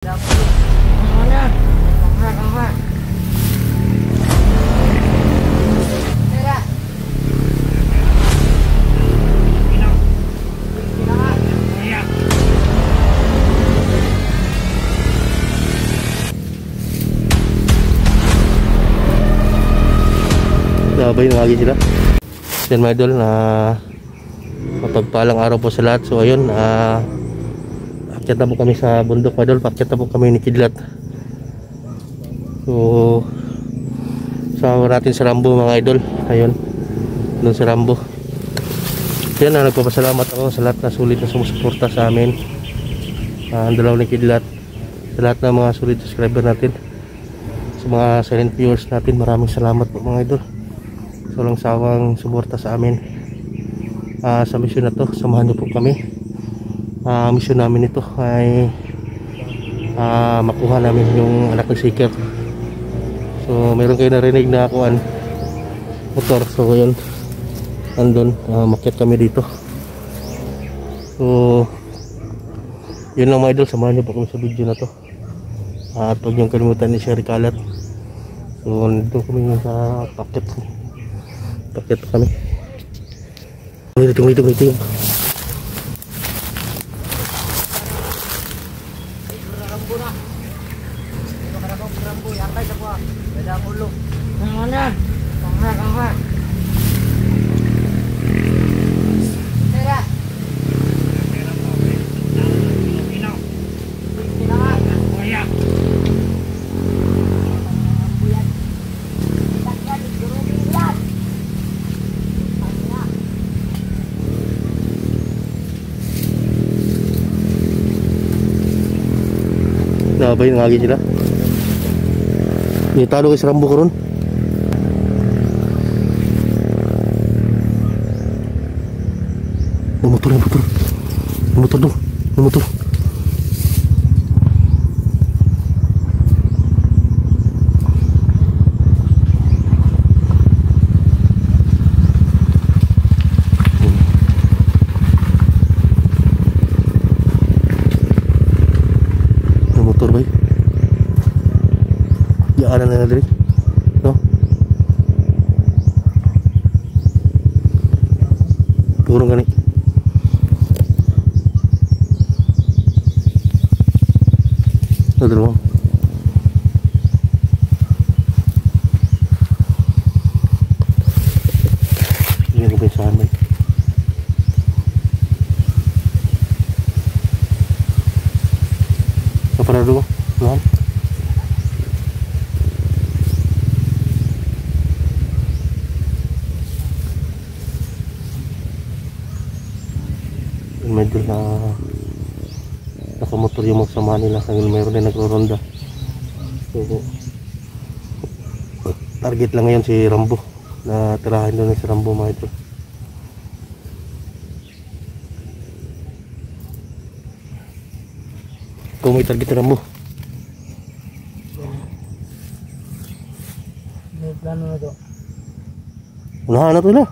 Sabay na lagi sila. Yan mga idol, mapagpalang araw po sa lahat. So ayun, akyat na po kami sa bundok mga idol. Pakyat na po kami ni Kidlat. So sama natin sa Rambo mga idol. Ayun, doon sa Rambo. Yan, nagpapasalamat ako sa lahat na sulit na sumusuporta sa amin. Ang dalaw ni Kidlat, sa lahat ng mga sulit subscriber natin, sa mga silent viewers natin, maraming salamat po mga idol. So lang sawang suporta sa amin sa mission na to. Samahan niyo po kami. Mission namin ito ay makuha namin yung anak ng seeker. So meron kayo narinig na kuan motor. So yun, andun, makyat kami dito. So yun lang mga idol, samahan niyo po kami sa video na to. At huwag niyong kalimutan ni share kalat. So nandito kami sa paket pa kami. Hitung. Nabay na lagi sila. Talo kay sa Rambo ko ron. Motor dong. Motor bay. Yaanan na diri. No? Puro gani. Nadro. Ini ko pensahan bay. Para dulu, no? Medyo na nakamotor yung magsama nila kasi mayroon din nagro-ronda. So target lang ngayon si Rambo, na tirahin doon si Rambo mga ito. Kung may target na mo, may plano na to. Unahan na to na.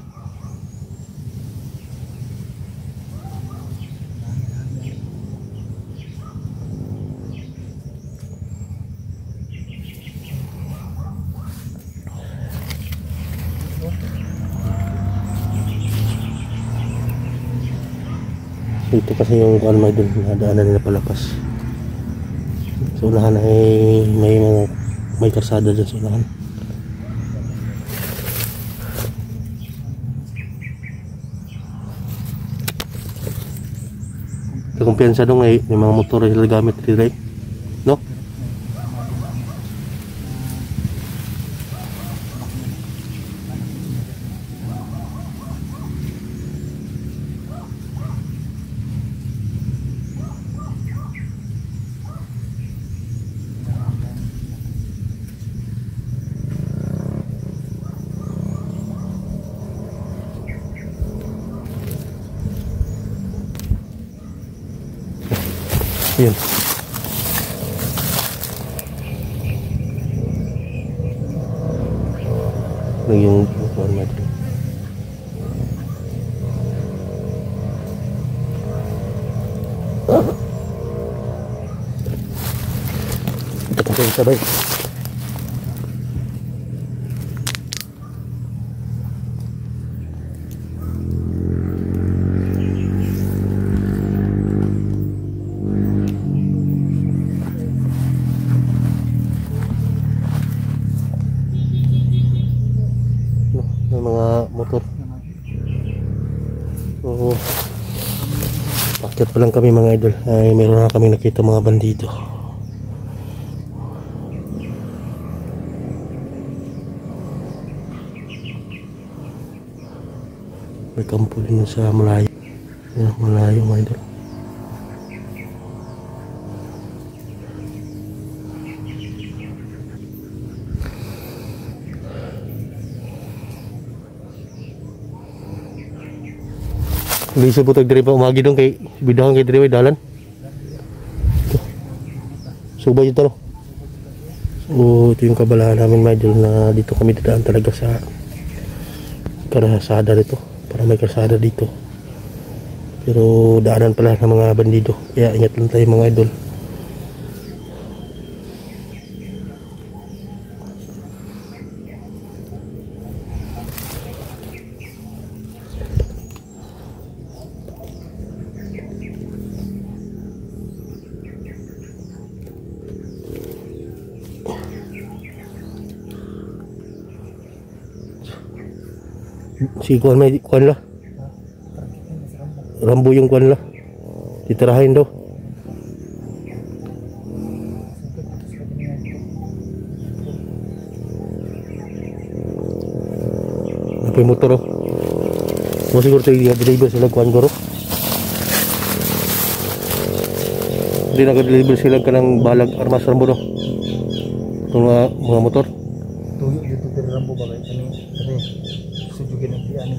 Ito kasi yung kuan may dun, nadaanan nila palapas. So unahan ay may karsada dyan sa unahan. Kumpiyansa dong may mga motor ay gamit dito, no? Yun. Yung format. sabay. Yung mga motor. So, pakyat pa lang kami mga idol. Ay, meron na kami nakita mga bandido. May kampo din sa malayo. Yan, malayo mga idol. Bisa po tag-diri pa umagi dong kay bidahon kay diri dalan. Subay ito no. So ito yung kabalahan namin mga idol na dito kami dadaan talaga sa kalsada dito. Para may kalsada dito. Pero daanan pala ng mga bandido. Kaya ingat lang tayo mga idol. Si kuan may kuan la. Rambo yung kuan la. Titirahin daw. Apa yung motor oh. Mo siguro tayo deliver sila kuan goro. Hindi naka-deliver sila kanang balag armas Rambo no. Itong mga motor. Tuyo dito dari Rambo ba kay kani sujugin ang diyan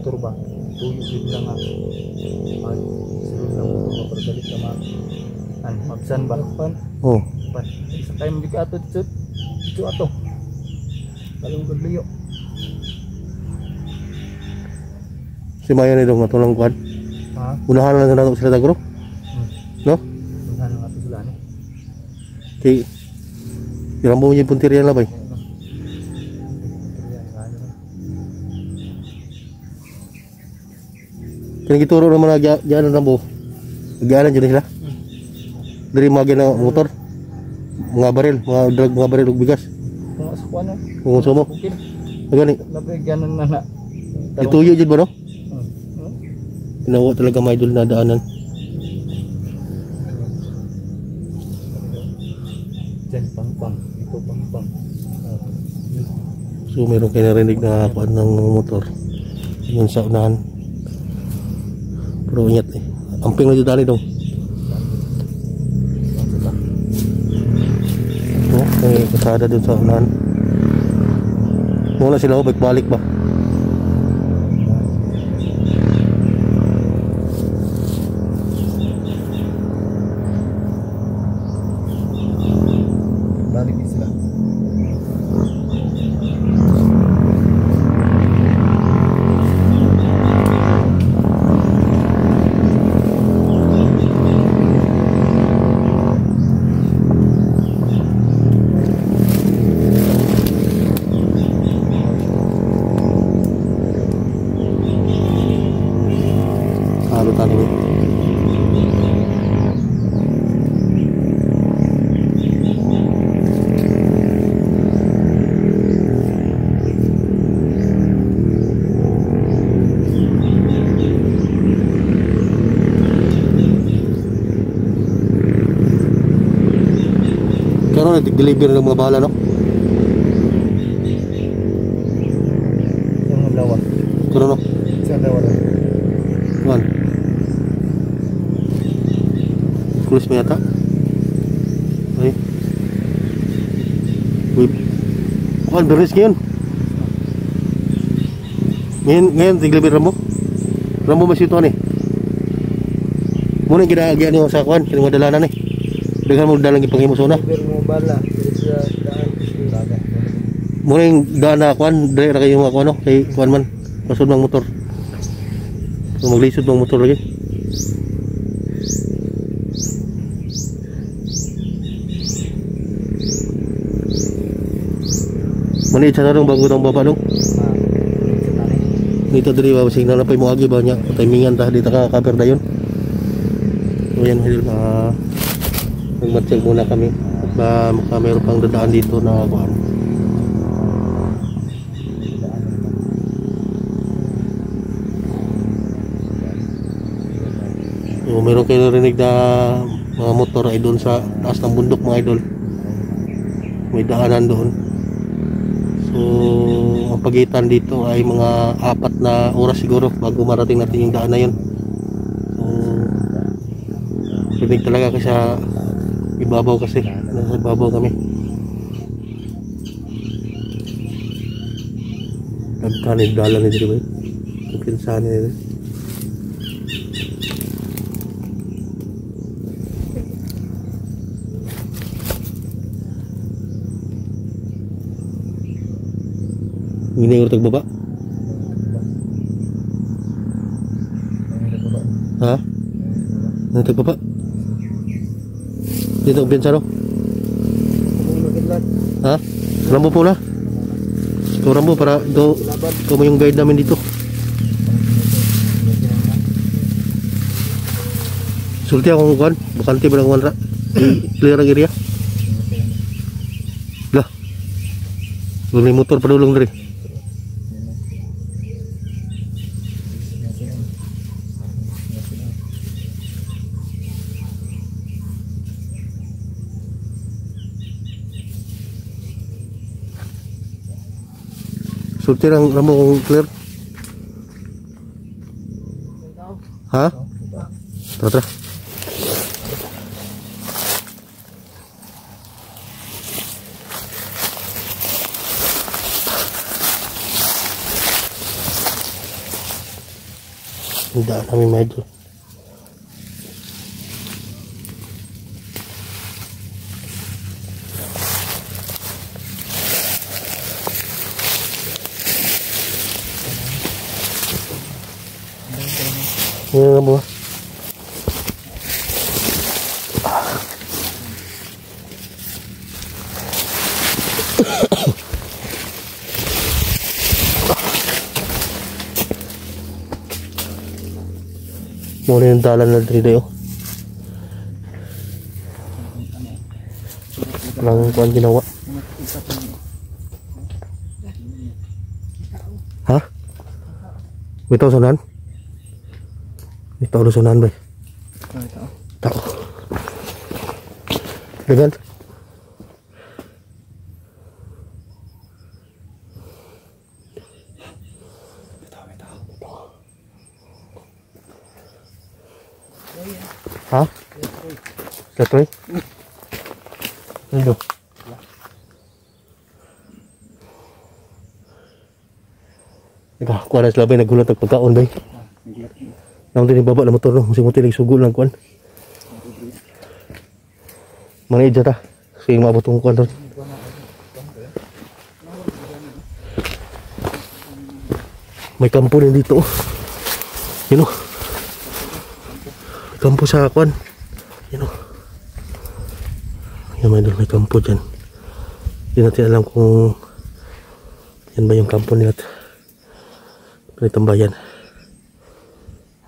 turba. Tuyo dito lang nga. Ay, sulod lang mo mapagalit ka mabsan ba pan? Oh. Pan. Sa time di ka ato dito. Dito ato. Kalong kagliyo. Si Maya ni dong matulong kuan. Ha? Unahan lang na sila tagro. No? Unahan lang ato sila ni. Kay Rambo yung punterian lah bay. Kaya gituro naman na dyan ang Rambo. Nagyanan dyan sila. Dari mga na motor. Mga baril, mga baril ug bigas. Kung sa kuan na. Kung sumo. Gani. Nabigyanan na na. Ituyo jud ba no? Ginawa talaga mga idol na daanan. Diyan pang. Ito pang. So meron kayo narinig na kuan ng motor. Yun sa unahan. Pero ingat eh. Amping na dyan dali dong. Ito, may kasada dun sa unahan. Mula sila balik ba? Balik din sila. Halutan ini. Kano nag-deliver ng mga bala no? Yung lawa. Kano no? Sa lawa. Kuan. Cruise mo yata. Ay. Uy. Kuan, beres ngayon. Ngayon, tiglabi Rambo. Rambo mas ito ni. Muna yung ginagyan nyo sa kuan, kinadalanan eh. Dengan mo dalang ipangimo sona. Mo bala sa daan dagat. Muna yung daan na kuan, dahil na kayo mga kuan no, kay kuan man. Pasod ng motor. So maglisod ng motor lagi. Mani sa tarong bago tang baba dong. Dito diri ba signal na pay mo agi ba nya timingan ta dito ka cover dayon. So yan idol, nagmatcheck muna kami ba mayroon pang dadaan dito na kuan. So meron kayo narinig na mga motor ay doon sa taas ng bundok mga idol, may daanan doon. So ang pagitan dito ay mga 4 na oras siguro bago marating natin yung daan na yun. So rinig talaga kasi sa ibabaw, kasi nasa ibabaw kami. Nagkanid dala ni dito ba yung pinsan nila. Ini urut baba. Ha? Nanti baba. Dito ang pinsaro. Ha? Rambo po na. Ito Rambo para ito mo yung guide namin dito. Sulti akong kuhan. Bukante ba lang kuhan ra? Clear ang area. Lah. May motor padulong dari. Sulti lang Rambo kung clear. Ha? Tara tara. Hindi namin medyo. Ini Rambo. Muna yung dalan na dito yun. Walang kuhan ginawa. Ha? Bitaw sunan? Bitaw sunan ba? Tao. Dengan? Ha? Satoy? Ano? Ika, kuha na sila ba nagulat ang pagkaon ba? Nang din baba na motor no, musing mutilig sugol lang kuhan. Mga idya ta, sige mabutong kuhan ron. May kampo din dito. Yun o. Kampo sa kuhan. Yun o. Yan may kampo dyan. Hindi natin alam kung yan ba yung kampo nila. Itong bayan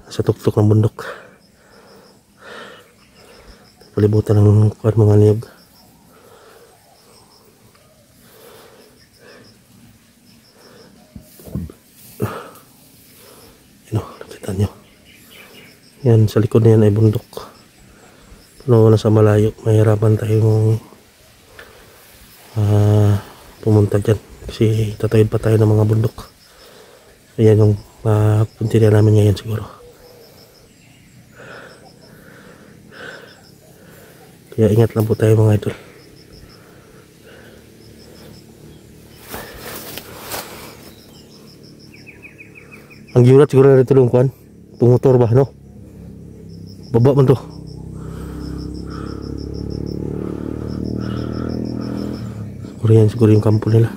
sa tuktok ng bundok, palibutan ng mga niyog. Yan o, nakita nyo yan, sa likod na yan ay bundok. Puno na sa malayo, mahirapan tayong pumunta dyan kasi tatawid pa tayo ng mga bundok. Ayan yung puntirya namin ngayon siguro. Kaya ingat lang po tayo mga idol. Ang yurat siguro na rin tulong kuhan. Pumotor ba no? Baba man to. Siguro yung kampo nila.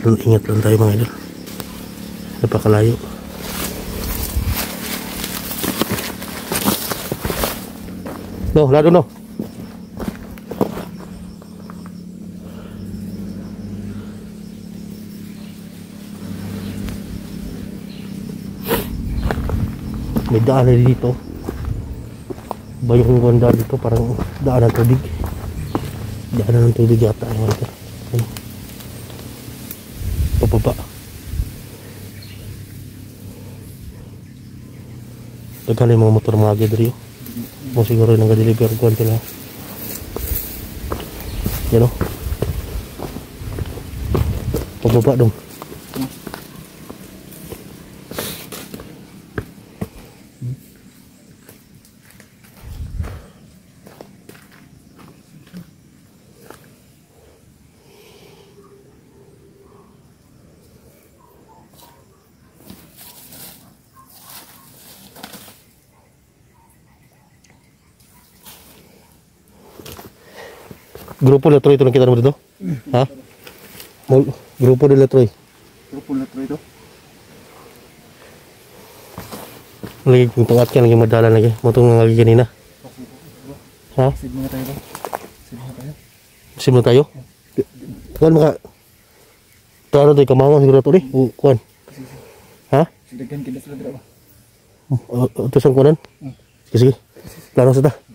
Ingat lang tayo mga idol. Napakalayo. No, lado no. May daan na dito. Ba yung ganda dito, parang daan ng tubig. Daan ng tubig yata. Ayun. Pababa. Daghan yung mga motor mga agad mo siguro yung nag-deliver ko sila. Yan o. Pababa dong. Grupo Letroy ito nakita mo dito? Ha? Grupo de Letroy. Grupo Letroy ito? Lagi kong pangat ka, lagi madala lagi. Motong lagi kanina. Ha? Save mga tayo ba? Save na tayo? Kuhan mga... Tara tayo kamangan siguro ito rin. Kuhan. Ha? Sidagan kita sila ba? Ito saan kuhanan? Sige sige. Laro sa ta.